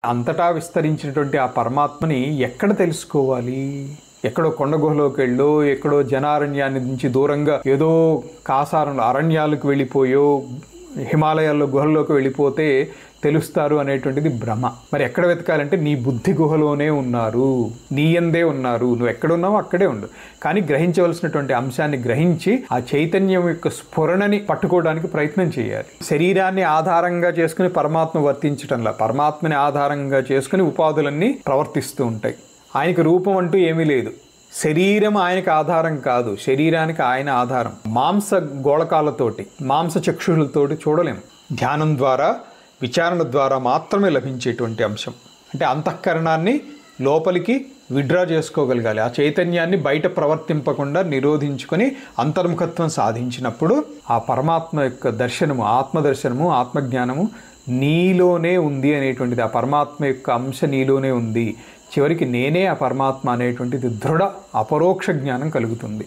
అంతటా విస్తరించినటువంటి ఆ పరమాత్మని ఎక్కడ తెలుసుకోవాలి? ఎక్కడో కొండ గుహలోకి వెళ్ళో, ఎక్కడో జనారణ్యాన్ని నుంచి దూరంగా ఏదో కాసారంలో అరణ్యాలకు వెళ్ళిపోయో, హిమాలయాల్లో గుహల్లోకి వెళ్ళిపోతే తెలుస్తారు అనేటువంటిది భ్రమ. మరి ఎక్కడ వెతకాలంటే నీ బుద్ధి గుహలోనే ఉన్నారు, నీ యందే ఉన్నారు. నువ్వు ఎక్కడున్నావో అక్కడే ఉండు. కానీ గ్రహించవలసినటువంటి అంశాన్ని గ్రహించి ఆ చైతన్యం యొక్క స్ఫురణని పట్టుకోవడానికి ప్రయత్నం చేయాలి. శరీరాన్ని ఆధారంగా చేసుకుని పరమాత్మ వర్తించటంలా, పరమాత్మని ఆధారంగా చేసుకుని ఉపాధులన్నీ ప్రవర్తిస్తూ ఉంటాయి. ఆయనకి రూపం అంటూ ఏమీ లేదు. శరీరం ఆయనకు ఆధారం కాదు, శరీరానికి ఆయన ఆధారం. మాంస గోళకాలతోటి, మాంస చక్షులతోటి చూడలేము. ధ్యానం ద్వారా, విచారణ ద్వారా మాత్రమే లభించేటువంటి అంశం. అంటే అంతఃకరణాన్ని లోపలికి విడ్రా చేసుకోగలగాలి. ఆ చైతన్యాన్ని బయట ప్రవర్తింపకుండా నిరోధించుకొని అంతర్ముఖత్వం సాధించినప్పుడు ఆ పరమాత్మ యొక్క దర్శనము, ఆత్మదర్శనము, ఆత్మజ్ఞానము నీలోనే ఉంది అనేటువంటిది, ఆ పరమాత్మ యొక్క అంశ నీలోనే ఉంది. చివరికి నేనే ఆ పరమాత్మ అనేటువంటిది దృఢ అపరోక్ష జ్ఞానం కలుగుతుంది.